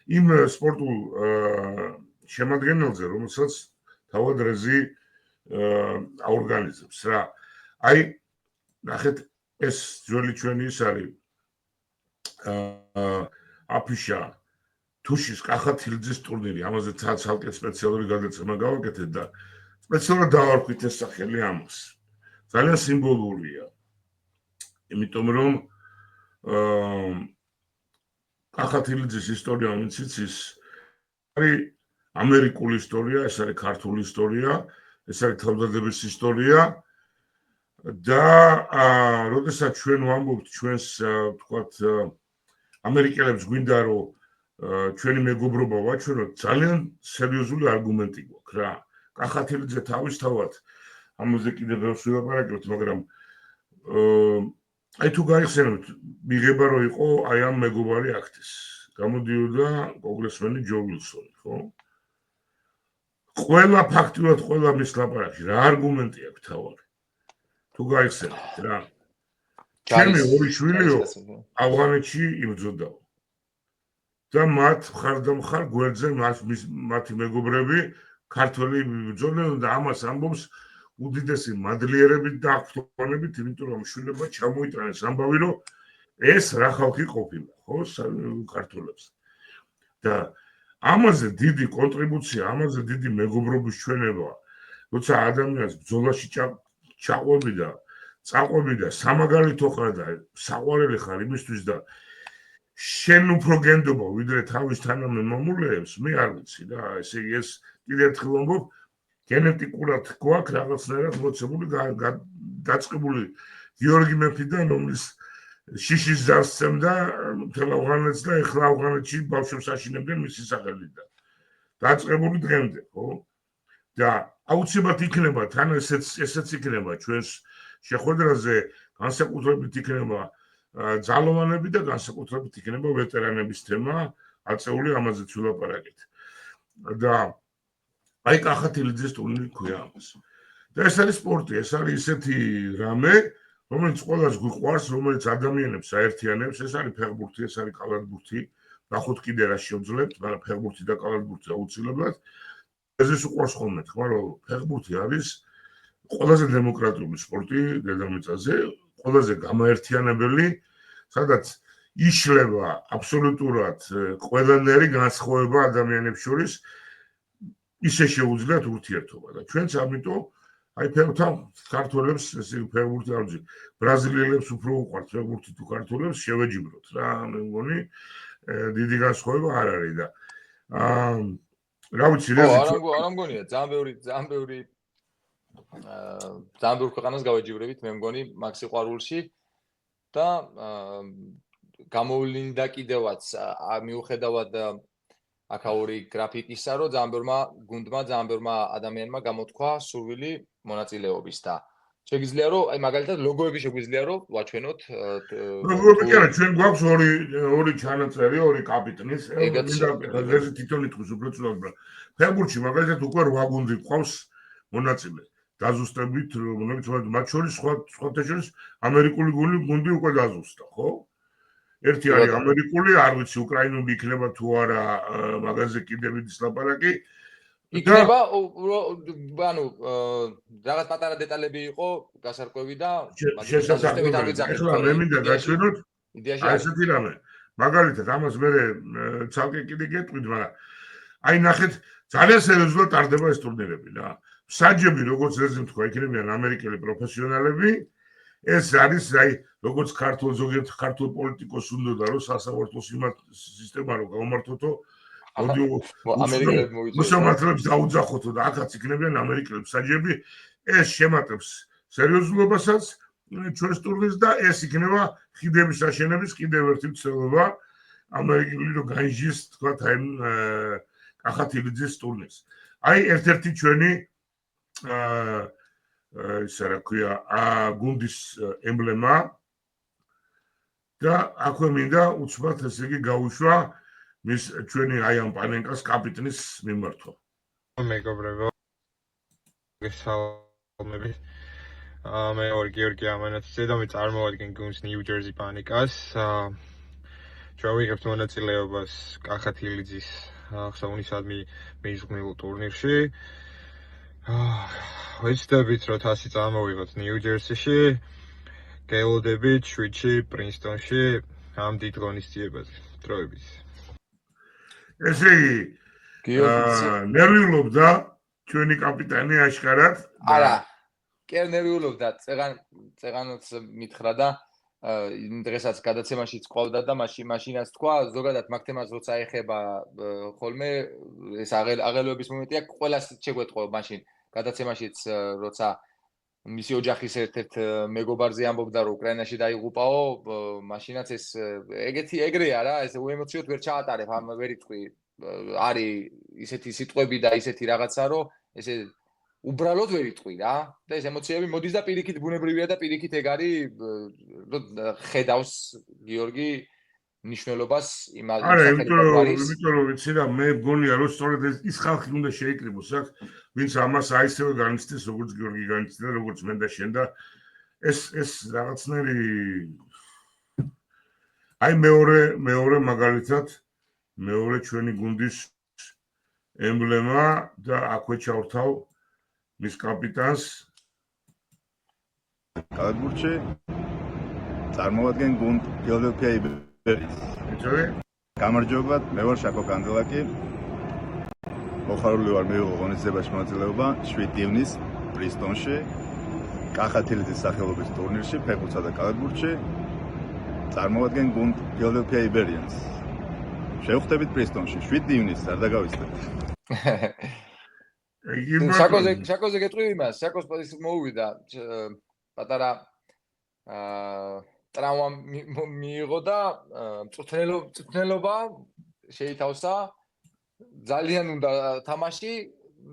იმ სპორტულ შემადგენელზე, რომელსაც თავად რეზი აორგანიზებს რა. აი, ნახეთ, ეს ძველი ჩვენი ის არის აფიშა თუშის კახათილიძის ტურნირი, ამაზე ცალკე სპეციალური გადაცემა გავაკეთეთ და სპეციალურად დავარქვით ეს სახელი ამას. ძალიან სიმბოლურია. იმიტომ რომ კახათილიძის ისტორია ვინც იცის, არის ამერიკული ისტორია, ეს არის ქართული ისტორია, ეს არის თავდადების ისტორია და როდესაც ჩვენ ვამბობთ ჩვენს თქვათ ამერიკელებს გვინდა რომ ჩვენი მეგობრობა ვაჩვენოთ, ძალიან სერიოზული არგუმენტი გვაქვს რა. კახათილიძე თავისთავად ამაზე კიდევ ბევრს ვილაპარაკებთ, მაგრამ აი თუ გაიხსენებთ, მიღება რო იყო აი ამ მეგობარი აქტის. გამოდიოდა კონგრესმენი ჯო ვილსონი, ხო? ყველა ფაქტიურად ყველა მის ლაპარაკში რა არგუმენტი აქვს თავარი? თუ გაიხსენებთ რა. ჩემი ორი შვილიო ავღანეთში იბრძოდაო. და მათ მხარდამხარ გვერდზე მათი მეგობრები ქართველი იბრძოდნენ და ამას ამბობს უდიდესი მადლიერებით და აღფრთოვანებით, იმიტომ რომ შვილებმა ჩამოიტანეს ამბავი, რომ ეს რა ხალხი ყოფილა, ხო, ქართველებს. და ამაზე დიდი კონტრიბუცია, ამაზე დიდი მეგობრობის ჩვენება, როცა ადამიანს ბრძოლაში ჩაყვები და წაყვები და სამაგალითო ხარ და საყვარელი ხარ იმისთვის და შენ უფრო გენდობა ვიდრე თავის თანამემამულეებს, მე არ ვიცი რა, ესე იგი ეს კიდევ ერთხელ ვამბობ, გენეტიკურად გვაქვს რაღაცნაირად მოცემული დაწყებული გიორგი მეფიდან, რომლის შიშის ზავს სცემდა მთელ ავღანეთს და ეხლა ავღანეთში ბავშვებს აშინებდნენ მისი სახელიდან. დაწყებული დღემდე, ხო? და აუცილებლად იქნება თან ესეც იქნება ჩვენს შეხვედრაზე, განსაკუთრებით იქნება ძალოვანები და განსაკუთრებით იქნება ვეტერანების თემა, აწეული ამაზეც ვილაპარაკეთ. და აი კახათილიძის ტურნირი ქვია ამას. და ეს არის სპორტი, ეს არის ისეთი რამე, რომელიც ყველას გვიყვარს, რომელიც ადამიანებს აერთიანებს, ეს არის ფეხბურთი, ეს არის კალათბურთი. ნახოთ კიდე რა შევძლებთ, მაგრამ ფეხბურთი და კალათბურთი აუცილებლად. ეს უყვარს ხოლმე, თქმა რომ ფეხბურთი არის ყველაზე დემოკრატიული სპორტი დედამიწაზე, ყველაზე გამაერთიანებელი, სადაც იშლება აბსოლუტურად ყველანაირი განსხვავება ადამიანებს შორის, ისე შეუძლიათ ურთიერთობა და ჩვენც ამიტომ აი ქართველებს ესე ფეხბურთი არ ვძი, ბრაზილიელებს უფრო უყვართ ფეხბურთი თუ ქართველებს შევეჯიბროთ რა, მე მგონი დიდი განსხვავება არ არის და რა ვიცი რეზი არა მგონია ძალიან ბევრი ქვეყანას გავეჯიბრებით მე მგონი მაგ სიყვარულში და გამოვლინდა კიდევაც მიუხედავად აქაური გრაფიკისა, რომ ძალიან ბევრმა გუნდმა, ძალიან ბევრმა ადამიანმა გამოთქვა სურვილი მონაწილეობის და შეგიძლია რომ აი მაგალითად ლოგოები შეგვიძლია რომ ვაჩვენოთ ლოგოები კი არა, ჩვენ გვაქვს ორი ჩანაწერი, ორი კაპიტნის, მინდა თვითონ იტყვის უფრო ცუდად. ფეხბურთში მაგალითად უკვე 8 გუნდი ყავს მონაწილე. დაზუსტებით, რომლებიც მათ შორის სხვათა შორის ამერიკული გუნდი უკვე დაზუსტა, ხო? ერთი არის ამერიკული, არ ვიცი უკრაინული იქნება თუ არა, მაგაზე კიდევ მიდის ლაპარაკი. იქნება, ანუ რაღაც პატარა დეტალები იყო, გასარკვევი და შესაძლებელი. ეხლა მე მინდა გაჩვენოთ ესეთი რამე. მაგალითად, ამას მე ცალკე კიდე გეტყვით, მაგრამ აი ნახეთ, ძალიან სერიოზულად ტარდება ეს ტურნირები რა. საჯები, როგორც რეზიმ თქვა, იქნებიან ამერიკელი პროფესიონალები. ეს არის აი როგორც ზოგიერთ ქართულ პოლიტიკოს უნდა რომ სასამართლო სისტემა რო გამართოთო ამერიკელებს მოსამართლეებს დაუძახოთო და აქაც იქნებიან ამერიკელებს საჯები ეს შემატებს სერიოზულობასაც ჩვენს ტურნირს და ეს იქნება ხიდების აშენების კიდევ ერთი ცდელობა ამერიკული რო განჯის თქვა აი კახათილიძის ტურნირს აი ერთ-ერთი ჩვენი ისა რა ქვია გუნდის ემბლემა და აქვე მინდა უცბად ესე იგი გავუშვა მის ჩვენი აი ამ პანენკას კაპიტნის მიმართვა. მეგობრებო, გესალმებით. მე ვარ გიორგი ამანაძე და მე წარმოვადგენ გუნდს New Jersey Panic-ას. ჩვენ ვიღებთ მონაწილეობას კახათილიძის აღსაუნისადმი მიიღმილ ტურნირში. ვეცდებით, რომ თასი წარმოვიღოთ ნიუ-ჯერსიში, გელოდებით 7-ში პრინსტონში ამ დიდ ღონისძიებაზე. დროებით. ესე იგი, ნერვიულობდა ჩვენი კაპიტანი აშკარად. არა. კი არ ნერვიულობდა, წეღანოც მითხრა და დღესაც გადაცემაშიც ყავდა და მაშინაც თქვა, ზოგადად მაგ თემას როცა ეხება ხოლმე ეს აღელვების მომენტია, ყველას შეგვეთყო მაშინ გადაცემაშიც როცა მისი ოჯახის ერთ-ერთ მეგობარზე ამბობდა რომ უკრაინაში დაიღუპაო, მაშინაც ეს ეგრეა რა, ეს უემოციოდ ვერ ჩაატარებ, ამ ვერ იტყვი, არის ისეთი სიტყვები და ისეთი რაღაცა რომ ესე უბრალოდ ვერ იტყვი რა და ეს ემოციები მოდის და პირიქით ბუნებრივია და პირიქით ეგ არის ხედავს გიორგი ნიშნულობას იმას არა, იმიტომ რომ ვიცი რა, მე მგონია რომ სწორედ ის ხალხი უნდა შეიკრიბოს აქ, ვინც ამას აისევე განიცდის, როგორც გიორგი განიცდიდა, როგორც მე და შენ და ეს რაღაცნაირი აი მეორე მაგალითად მეორე ჩვენი გუნდის ემბლემა და აქვე ჩავთავ მის კაპიტანს კალათბურთში წარმოვადგენ გუნდ ფილადელფია იბერის. გამარჯობა, მე ვარ შაქო კანდელაკი. მოხარული ვარ მიიღო ღონისძიებაში მონაწილეობა 7 ივნის პრინსტონში, კახათილიძის სახელობის ტურნირში ფეხბურთსა და კალათბურთში. წარმოვადგენ გუნდ ფილადელფია იბერიანს. შევხვდებით პრინსტონში 7 ივნის, არ დაგავიწყდეთ. შაკოზე გეტყვი იმას, შაკოს პოზიცია მოუვიდა პატარა ტრავმა მიიღო და მწვრთნელობა შეითავსა, ძალიან უნდა თამაში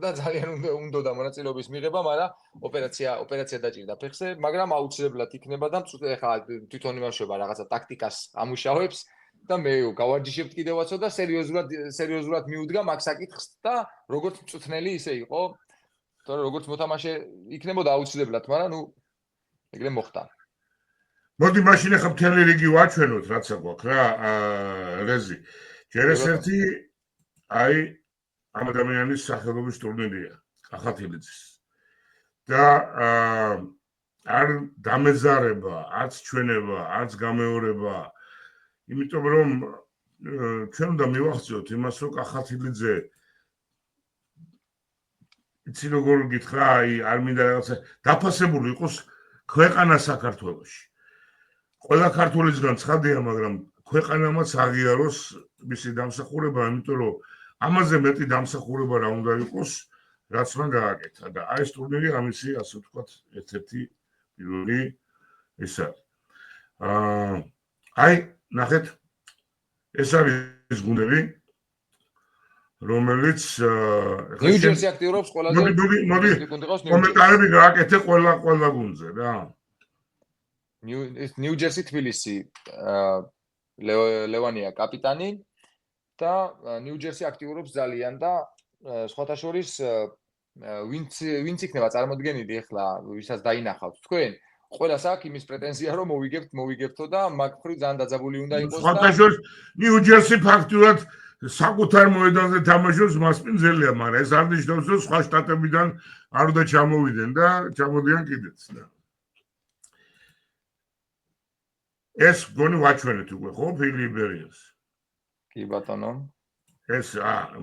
და ძალიან უნდა მონაწილეობის მიღება, მაგრამ ოპერაცია დაჭირდა ფეხზე, მაგრამ აუცილებლად იქნება და ეხლა თვითონ იმუშავა რაღაცა ტაქტიკას ამუშავებს და მე გავარჯიშებთ კიდევაცო და სერიოზულად მიუდგა მაგ საკითხს და როგორც მწვრთნელი ისე იყო, თორე როგორც მოთამაშე იქნებოდა აუცილებლად, მაგრამ ნუ ეგრე მოხდა. მოდი მაშინ ახლა მთელი რიგი ვაჩვენოთ, რაცა გვაქვს რა, რეზი. ჯერ ერთი აი ამ ადამიანის სახელობის ტურნირია, კახათილიძის. და არ დამეზარება, არც ჩვენება, არც გამეორება, იმიტომ რომ ჩვენ უნდა მივახციოთ იმას, რომ კახათილიძე იცი როგორ გითხრა, აი არ მინდა რაღაცა დაფასებული იყოს ქვეყანა საქართველოში. ყველა ქართველისგან ცხადია, მაგრამ ქვეყანამაც აღიაროს მისი დამსახურება, იმიტომ რომ ამაზე მეტი დამსახურება რა უნდა იყოს, რაც მან გააკეთა და აი ეს ტურნირი ამისი, ასე ვთქვათ, ერთ-ერთი პირველი ეს არის. აი, ნახეთ, ეს არის გუნდები, რომელიც ნიუ-ჯერსი აქტიურობს ყველაზე მოდი კომენტარები გააკეთე ყველა გუნდზე რა. ნიუ-ჯერსი თბილისი ლევანია კაპიტანი და ნიუ-ჯერსი აქტიურობს ძალიან და სხვათა შორის ვინც იქნება წარმოდგენილი ახლა ვისაც დაინახავთ თქვენ ყველას აქვს იმის პრეტენზია რომ მოვიგებთო და მაგ მხრივ ძალიან დაძაბული უნდა იყოს და სხვათა შორის ნიუ-ჯერსი ფაქტურად საკუთარ მოედანზე თამაშობს მასპინძელია, მაგრამ ეს არ ნიშნავს რომ სხვა შტატებიდან არ უნდა ჩამოვიდნენ და ჩამოდიან კიდეც და ეს გონი ვაჩვენეთ უკვე ხო ფილიბერიას. კი ბატონო. ეს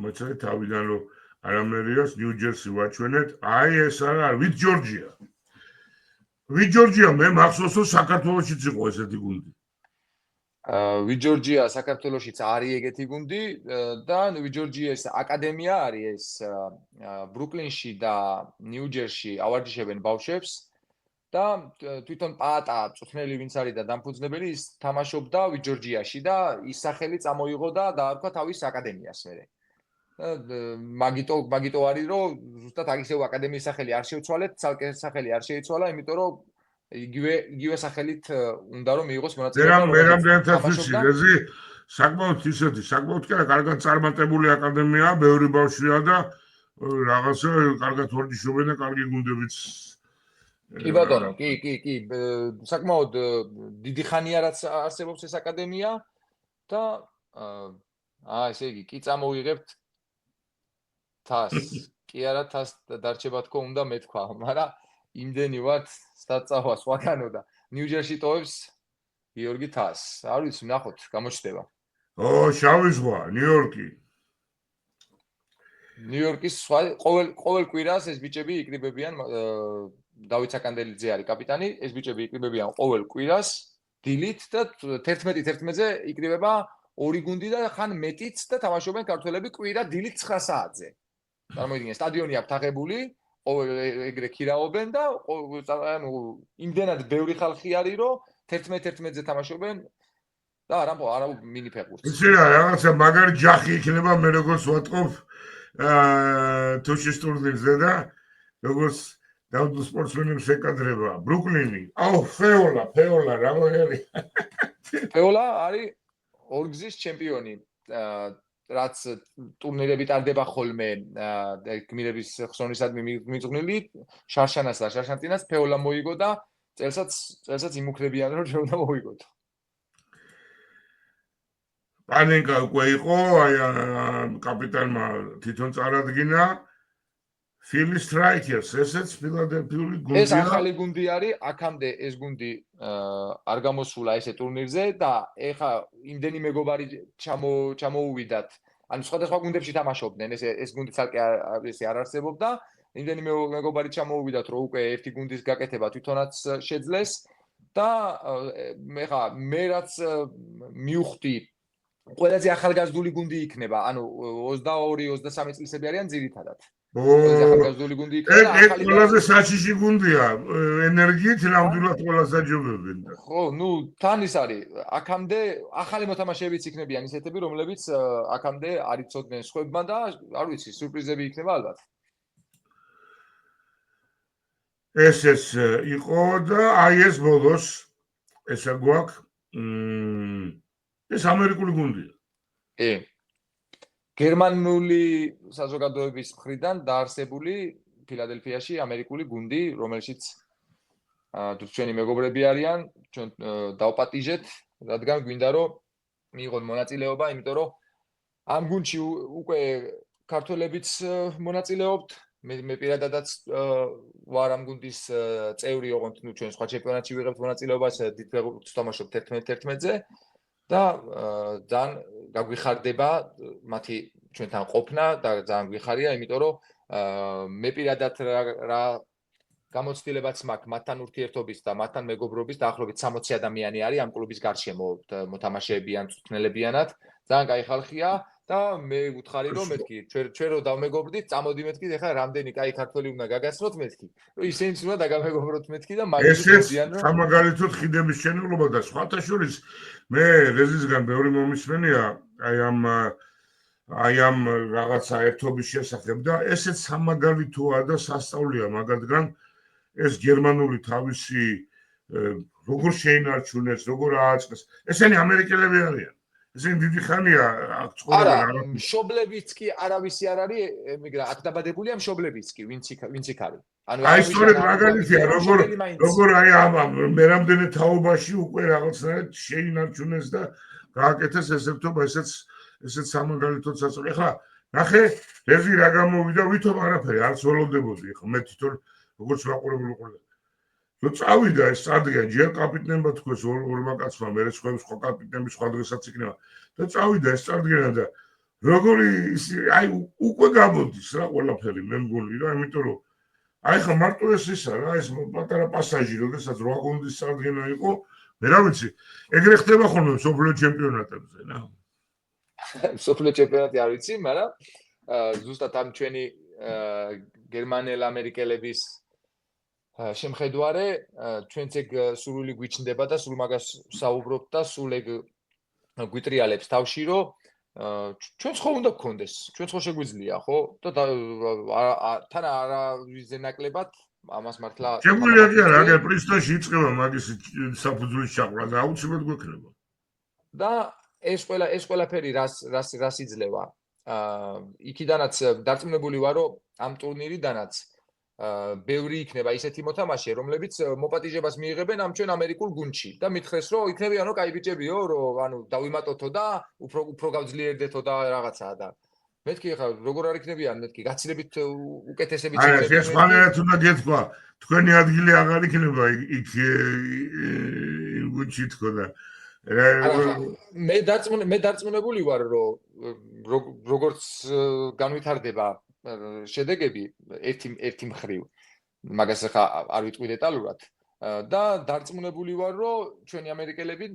მოიცადეთ თავიდან რომ არამერიას ნიუ-ჯერსი ვაჩვენეთ. აი ეს არის ვით ჯორჯია. ვით ჯორჯია მე მახსოვს რომ საქართველოშიც იყო ესეთი გუნდი. ვით ჯორჯია საქართველოშიც არის ეგეთი გუნდი და ვით ჯორჯიას აკადემია არის ეს ბრუკლინში და ნიუ-ჯერსში ავარჯიშებენ ბავშვებს. და თვითონ პაატა მწვრთნელი ვინც არის და დამფუძნებელი ის თამაშობდა ვით ჯორჯიაში და ის სახელი წამოიღო და დაარქვა თავის აკადემიას მერე. მაგიტო არის რომ ზუსტად აგისევ აკადემიის სახელი არ შეიცვალეთ, ცალკე სახელი არ შეიცვალა, იმიტომ რომ იგივე სახელით უნდა რომ მიიღოს მონაწილეობა. მე რამდენად ვიცი, რეზი საკმაოდ ისეთი, საკმაოდ კი არა, კარგად წარმატებული აკადემიაა, ბევრი ბავშვია და რაღაცა კარგად ვარჯიშობენ და კარგი გუნდებიც კი ბატონო, კი, საკმაოდ დიდი ხანია რაც არსებობს ეს აკადემია და ესე იგი კი წამოვიღებთ თასს. კი არა თასს დარჩება თქო უნდა მეთქვა, მაგრამ იმდენი ვართ საწავა სხვაგანო და ნიუ-ჯერსი ტოვებს გიორგი თასს. არ ვიცი, ნახოთ, გამოჩნდება. შავი ზღვა, ნიუ-იორკი. ნიუ-იორკის ყოველ კვირას ეს ბიჭები იკრიბებიან, დავით საკანდელიძე არის კაპიტანი, ეს ბიჭები იკრიბებიან ყოველ კვირას დილით და 11-11-ზე იკრიბება ორი გუნდი და ხან მეტიც და თამაშობენ ქართველები კვირა დილით 9 საათზე. წარმოიდგინე, სტადიონი აქვს აღებული, ეგრე ქირაობენ და ანუ იმდენად ბევრი ხალხი არის, რომ 11-11-ზე თამაშობენ და არა მინი ფეხბურთს. იცი რა, რაღაცა მაგარი ჯახი იქნება მე როგორც ვატყობ თუშის ტურნირზე და როგორც დავდო სპორტსმენებს ეკადრება ბრუკლინი. ფეოლა რა მოგერი. ფეოლა არის ორგზის ჩემპიონი. რაც ტურნირები ტარდება ხოლმე გმირების ხსოვნისადმი მიწვნილი შარშანას და შარშანტინას ფეოლა მოიგო და წელსაც იმუქრებიან რომ ჩვენ უნდა მოიგოთ. პანენკა უკვე იყო, აი კაპიტანმა თვითონ წარადგინა ფილი სტრაიკერს, ესეც ფილადელფიული გუნდია. ეს ახალი გუნდი არის, აქამდე ეს გუნდი არ გამოსულა ესე ტურნირზე და ეხა იმდენი მეგობარი ჩამოუვიდათ. ანუ სხვადასხვა გუნდებში თამაშობდნენ, ეს გუნდი ცალკე არ არსებობდა. იმდენი მეგობარი ჩამოუვიდათ, რომ უკვე ერთი გუნდის გაკეთება თვითონაც შეძლეს და ეხა მე რაც მივხვდი ყველაზე ახალგაზრდული გუნდი იქნება, ანუ 22-23 წლისები არიან ძირითადად. ახალგაზრდული გუნდი იქნება, ახალი ყველაზე საჩიში გუნდია, ენერგიით ნამდვილად ყველას აჯობებენ. ხო, თან ის არის, აქამდე ახალი მოთამაშეებიც იქნებიან ისეთები, რომლებიც აქამდე არ იცოდნენ სხვებმა და არ ვიცი, სიურპრიზები იქნება ალბათ. ეს იყო და აი ეს ბოლოს ესა გვაქვს ეს ამერიკული გუნდია. გერმანული საზოგადოების მხრიდან დაარსებული ფილადელფიაში ამერიკული გუნდი, რომელშიც ჩვენი მეგობრები არიან, ჩვენ დავპატიჟეთ, რადგან გვინდა რომ მიიღონ მონაწილეობა, იმიტომ რომ ამ გუნდში უკვე ქართველებიც მონაწილეობთ, მე პირადადაც ვარ ამ გუნდის წევრი, ოღონდ ჩვენ სხვა ჩემპიონატში ვიღებთ მონაწილეობას, დიდ ფეხბურთს ვთამაშობთ 11-11-ზე. და ძალიან გაგვიხარდება მათი ჩვენთან ყოფნა და ძალიან გვიხარია, იმიტომ რომ მე პირადად რა გამოცდილებაც მაქვს მათთან ურთიერთობის და მათთან მეგობრობის, დაახლოებით 60 ადამიანი არის ამ კლუბის გარშემო, მოთამაშეები ან წვრთნელებიანად, ძალიან კაი ხალხია და მე ვუთხარი რომ მეთქი, ჩვენ რო დავმეგობრდით, წამოდი მეთქი, ეხლა რამდენი კაი ქართველი უნდა გაგაცნოთ მეთქი, რომ ისინიც უნდა დაგამეგობროთ მეთქი და მაგით მოდიან რომ სამაგალითოდ ხიდების შენებლობა და სხვათა შორის მე რეზისგან ბევრი მომისმენია აი ამ რაღაცა ერთობის შესახებ და ესეც სამაგალითოა და სასწაულია მაგათგან ეს გერმანული თავისი როგორ შეინარჩუნეს, როგორ ააწყეს. ესენი ამერიკელები არიან. ესენი დიდი ხანია აქ ცხოვრობენ. არა, მშობლებიც კი არავისი არ არის, ემიგრა აქ დაბადებულია მშობლებიც კი, ვინც იქ არის. აი სწორედ მაგალითია, როგორ აი მე რამდენი თაობაში უკვე რაღაცნაირად შეინარჩუნეს და გააკეთეს ესეთობა, ესეც სამაგალითოდ სასწაული. ეხლა ნახე, რეზი რა გამოვიდა, ვითომ არაფერი არც ველოდებოდი, ეხლა მე თვითონ როგორც მაყურებელი ვიყავი. რო წავიდა ეს წარდგენ, ჯერ კაპიტნებმა თქვეს ორმა კაცმა, მე სხვა კაპიტნები სხვა დღესაც იქნება და წავიდა ეს წარდგენა და როგორი აი უკვე გამოდის რა ყველაფერი მე მგონი რა, იმიტომ რომ აი ხა მარტო ისა რა, ეს პატარა პასაჟი, როდესაც 8 გუნდის წარდგენა იყო, მე რა ვიცი, ეგრე ხდება ხოლმე მსოფლიო ჩემპიონატებზე, რა. მსოფლიო ჩემპიონატი არ ვიცი, მაგრამ ზუსტად ამ ჩვენი გერმანელ ამერიკელების შემხედვარე ჩვენც ეგ სრული გვიჩნდება და სულ მაგას საუბრობთ და სულ ეგ გვიტრიალებს თავში რომ ჩვენც ხო უნდა გქონდეს, ჩვენც ხო შეგვიძლია, ხო? და თან არავის ნაკლებად ამას მართლა შეგვიძლია კი არა, აგერ პრისტონში იწყება მაგის საფუძვლის ჩაყრა და აუცილებლად გვექნება. და ეს ყველაფერი რას იძლევა? იქიდანაც დარწმუნებული ვარ, რომ ამ ტურნირიდანაც ბევრი იქნება ისეთი მოთამაშე, რომლებიც მოპატიჟებას მიიღებენ ამ ჩვენ ამერიკულ გუნდში და მითხრეს, რომ იქნებიან, რომ კაი ბიჭებიო, რომ ანუ დავიმატოთო და უფრო გავძლიერდეთო და რაღაცაა და მეთქი ხა როგორ არ იქნებიან, მეთქი გაცილებით უკეთესები ციფრები. აი, ეს სხვანაირად უნდა გეთქვა, თქვენი ადგილი აღარ იქნება იქ გუნდში თქო და მე დარწმუნებული ვარ, რომ როგორც განვითარდება შედეგები ერთი მხრივ მაგას ახლა არ ვიტყვი დეტალურად და დარწმუნებული ვარ რომ ჩვენი ამერიკელები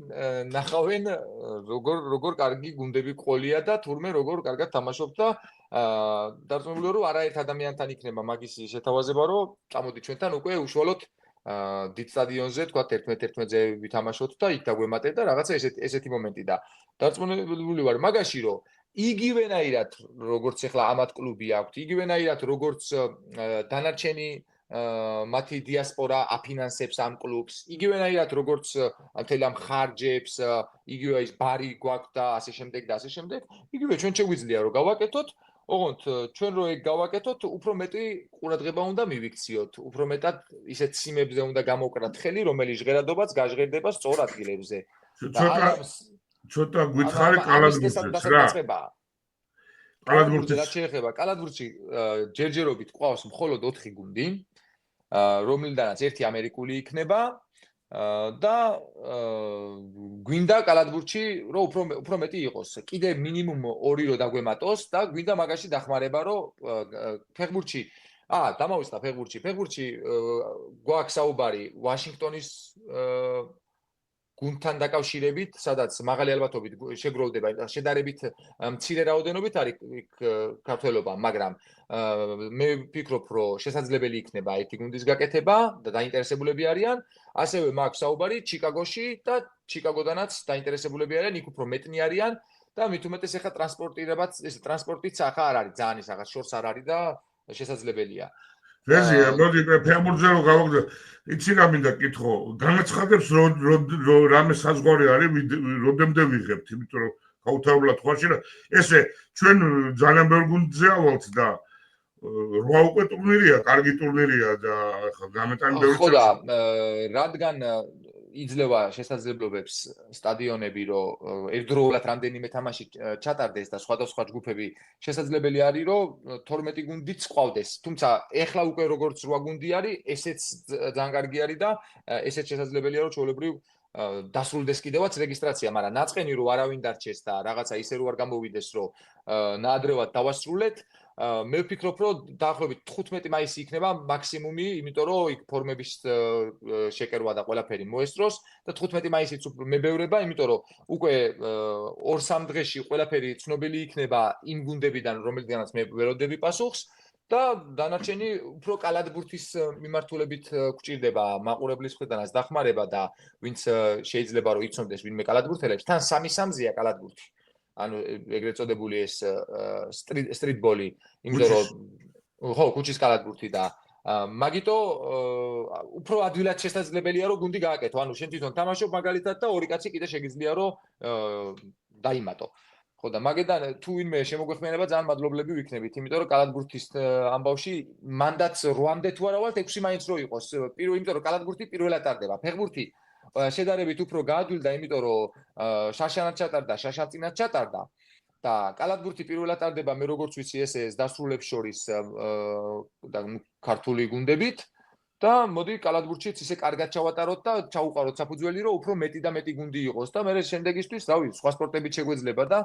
ნახავენ როგორ კარგი გუნდები ყოლია და თურმე როგორ კარგად თამაშობ და დარწმუნებული ვარ რომ არაერთ ადამიანთან იქნება მაგის შეთავაზება რომ წამოდი ჩვენთან უკვე უშუალოდ დიდ სტადიონზე თქვა 11-11-ზე ვითამაშოთ და იქ დაგვემატეთ და რაღაცა ესეთი მომენტი და დარწმუნებული ვარ მაგაში რომ იგივენაირად როგორც ახლა ამათ კლუბი აქვთ, იგივენაირად როგორც დანარჩენი მათი დიასპორა აფინანსებს ამ კლუბს, იგივენაირად როგორც მთელი ამ ხარჯებს, იგივე ის ბარი გვაქვს და ასე შემდეგ და ასე შემდეგ, იგივე ჩვენ შეგვიძლია რომ გავაკეთოთ, ოღონდ ჩვენ რო ეგ გავაკეთოთ, უფრო მეტი ყურადღება უნდა მივიქციოთ, უფრო მეტად ისეთ სიმებზე უნდა გამოვკრათ ხელი, რომელიც ჟღერადობაც გაჟღერდება სწორ ადგილებზე. ცოტა გითხარი კალათბურთზე რა. კალათბურთზე რაც შეეხება, კალათბურთში ჯერჯერობით ყავს მხოლოდ 4 გუნდი, რომლიდანაც ერთი ამერიკული იქნება და გვინდა კალათბურთში რომ უფრო მეტი იყოს. კიდე მინიმუმ 2 რო დაგვემატოს და გვინდა მაგაში დახმარება რომ ფეხბურთში დამავიწყდა ფეხბურთში გვაქვს საუბარი ვაშინგტონის გუნდთან დაკავშირებით, სადაც მაღალი ალბათობით შეგროვდება, შედარებით მცირე რაოდენობით არის ქართველობა, მაგრამ მე ვფიქრობ, რომ შესაძლებელი იქნება ერთი გუნდის გაკეთება და დაინტერესებულები არიან, ასევე მაქვს საუბარი ჩიკაგოში და ჩიკაგოდანაც დაინტერესებულები არიან, იქ უფრო მეტნი არიან და მით უმეტეს ახლა ტრანსპორტიც ახლა არ არის, ძალიან ის რაღაც შორს არ არის და შესაძლებელია. რეზია, მოდი ფეხბურთზე რომ გავაგზავნო. იცი რა მინდა კითხო, განაცხადებს რომ რამე საზღვარი არის, რომდემდე ვიღებთ, იმიტომ რომ გაუთავებლად ხوارში რა. ესე ჩვენ ძალიან ბევრ გუნდზე ავალთ და 8 უკვე ტურნირია, კარგი ტურნირია და ხა გამეტანი ბევრი ხო და რადგან იძლევა შესაძლებლობებს სტადიონები, რომ ერთდროულად რამდენიმე თამაში ჩატარდეს და სხვადასხვა ჯგუფები შესაძლებელი არის, რომ 12 გუნდიც ყავდეს. თუმცა ეხლა უკვე როგორც 8 გუნდი არის, ესეც ძალიან კარგი არის და ესეც შესაძლებელია, რომ ჩვეულებრივ დასრულდეს კიდევაც რეგისტრაცია, მაგრამ ნაწყენი რო არავინ დარჩეს და რაღაცა ისე რო არ გამოვიდეს, რომ ნაადრევად დავასრულეთ, მე ვფიქრობ, რომ დაახლოებით 15 მაისი იქნება მაქსიმუმი, იმიტომ რომ იქ ფორმების შეკერვა და ყველაფერი მოესწროს და 15 მაისიც მებევრება, იმიტომ რომ უკვე 2-3 დღეში ყველაფერი ცნობილი იქნება იმ გუნდებიდან, რომელთანაც მე ველოდები პასუხს და დანარჩენი უფრო კალათბურთის მიმართულებით გვჭირდება მაყურებლის მხრიდანაც დახმარება და ვინც შეიძლება რომ იცნობდეს ვინმე კალათბურთელებს, თან 3-3-ზეა კალათბურთი. ანუ ეგრეთ წოდებული ეს სტრიტბოლი, იმიტომ რომ ხო, კუჩის კალათბურთი და მაგიტო უფრო ადვილად შესაძლებელია რომ გუნდი გააკეთო. ანუ შენ თვითონ თამაშობ მაგალითად და ორი კაცი კიდე შეგიძლია რომ დაიმატო. ხო და მაგედან თუ ვინმე შემოგვეხმიანება ძალიან მადლობლები ვიქნებით, იმიტომ რომ კალათბურთის ამბავში მანდაც 8-მდე თუ არა ვალთ 6 მაინც რო იყოს. იმიტომ რომ კალათბურთი პირველად ტარდება. ფეხბურთი შედარებით უფრო გაადვილდა, იმიტომ რომ შაშანად ჩატარდა, შაშაწინად ჩატარდა და კალათბურთი პირველად ტარდება, მე როგორც ვიცი, ეს დასრულებს შორის და ქართული გუნდებით და მოდი კალათბურთშიც ისე კარგად ჩავატაროთ და ჩაუყაროთ საფუძველი, რომ უფრო მეტი და მეტი გუნდი იყოს და მე შემდეგისთვის, რავი, სხვა სპორტებით შეგვეძლება და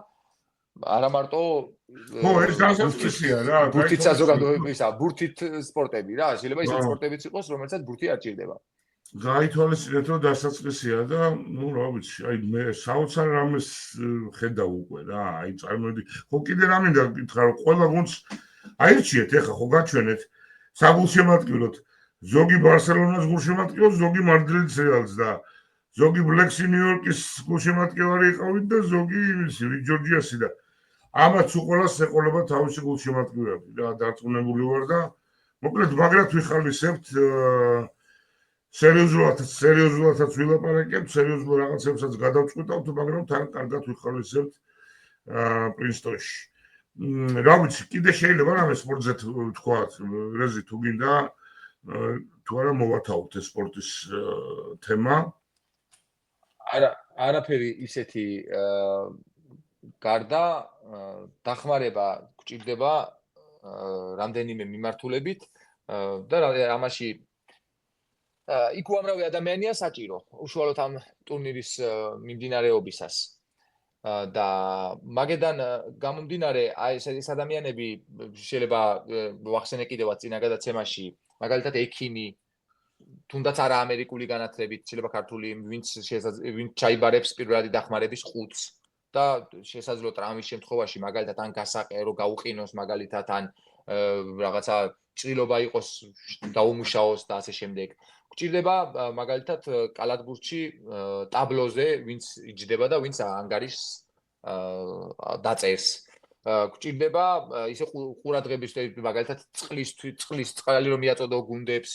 არა მარტო ხო, ეს განსაკუთრებია რა, ბურთით საზოგადოებრივი ბურთით სპორტები რა, შეიძლება ისეთ სპორტებიც იყოს, რომელსაც ბურთი არ ჭირდება. გაითვალისწინეთ რომ დასაწყისია და ნუ რა ვიცი, აი მე საოცარ რამეს ხედავ უკვე რა, აი წარმოიდი. ხო კიდე რა მინდა გითხრა რომ ყველა გუნდს აირჩიეთ, ეხა ხო გაჩვენეთ საგულშემატკივროდ. ზოგი ბარსელონას გულშემატკივრობს, ზოგი მადრიდის რეალს და ზოგი ბლექსი ნიუ-იორკის გულშემატკივარი იყავით და ზოგი იმისი ჯორჯიასი და ამაც უყოლას ეყოლება თავისი გულშემატკივრები რა, დარწმუნებული ვარ და მოკლედ მაგრად ვიხალისებთ სერიოზულადაც ვილაპარაკებთ, სერიოზულ რაღაცებსაც გადავწყვიტავთ, მაგრამ თან კარგად ვიხალისებთ პრინსტონში. რა ვიცი, კიდე შეიძლება რამე სპორტზე თქვა, რეზი თუ გინდა თუ არა მოვათავთ ეს სპორტის თემა? არაფერი ისეთი გარდა დახმარება გვჭირდება რამდენიმე მიმართულებით და ამაში იქ უამრავი ადამიანია საჭირო უშუალოდ ამ ტურნირის მიმდინარეობისას და მაგედან გამომდინარე აი ეს ადამიანები შეიძლება ვახსენე კიდევაც წინა გადაცემაში მაგალითად ექიმი თუნდაც არა ამერიკული განათლებით შეიძლება ქართული ვინც ჩაიბარებს პირველადი დახმარების ყუთს და შესაძლოა ტრამვის შემთხვევაში მაგალითად ან გასაყერო გაუყინოს მაგალითად ან რაღაცა ჭრილობა იყოს დაუმუშაოს და ასე შემდეგ. გვჭირდება მაგალითად კალათბურთში ტაბლოზე ვინც იჯდება და ვინც ანგარიშს დაწერს. გვჭირდება ისე ყურადღების მაგალითად წყლის წყალი რომ მიაწოდო გუნდებს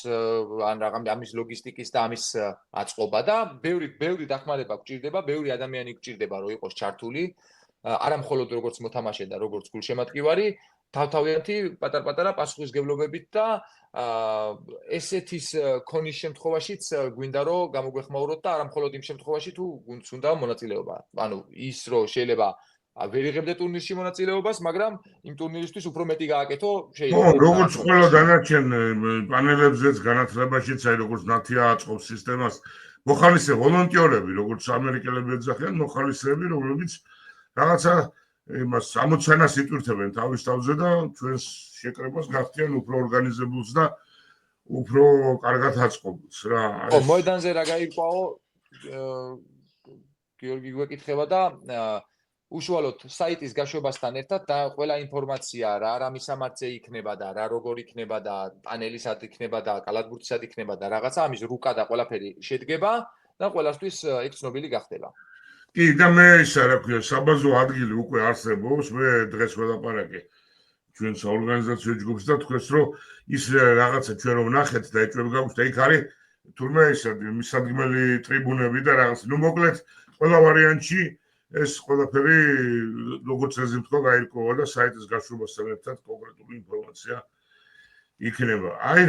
ან რაღაც ამის ლოგისტიკის და ამის აწყობა და ბევრი დახმარება გვჭირდება, ბევრი ადამიანი გვჭირდება რომ იყოს ჩართული, არა მხოლოდ როგორც მოთამაშე და როგორც გულშემატკივარი, თავთავიანთი პატარ-პატარა პასუხისმგებლობებით და ესეთის ქონის შემთხვევაშიც გვინდა რომ გამოგვეხმაუროთ და არა მხოლოდ იმ შემთხვევაში თუ გუნდს უნდა მონაწილეობა. ანუ ის რომ შეიძლება ვერ იღებდე ტურნირში მონაწილეობას, მაგრამ იმ ტურნირისთვის უფრო მეტი გააკეთო შეიძლება. როგორც ყველა დანარჩენ პანელებზეც განათლებაშიც აი როგორც ნათია აწყობს სისტემას, მოხალისე ვოლონტიორები, როგორც ამერიკელები ეძახიან, მოხალისეები, რომლებიც რაღაცა იმას ამოცანას იტვირთებენ თავის თავზე და ჩვენს შეკრებას გახდიან უფრო ორგანიზებულს და უფრო კარგად აწყობილს რა. მოედანზე რა გაიყვაო გიორგი გვეკითხება და უშუალოდ საიტის გაშვებასთან ერთად და ყველა ინფორმაცია რა მისამართზე იქნება და რა როგორ იქნება და პანელისად იქნება და კალათბურთისად იქნება და რაღაცა ამის რუკა და ყველაფერი შედგება და ყველასთვის იქ ცნობილი გახდება. კი და მე ისა რა ქვია საბაზო ადგილი უკვე არსებობს, მე დღეს ველაპარაკე ჩვენ საორგანიზაციო ჯგუფს და თქვენს რომ ის რაღაცა ჩვენ რომ ნახეთ და ეჭვები გაგვს და იქ არის თურმე ისა მისადგმელი ტრიბუნები და რაღაც. ნუ მოკლედ ყველა ვარიანტში ეს ყველაფერი როგორც ეს თქვა გაირკვევა და საიტის გაშვებასთან ერთად კონკრეტული ინფორმაცია იქნება. აი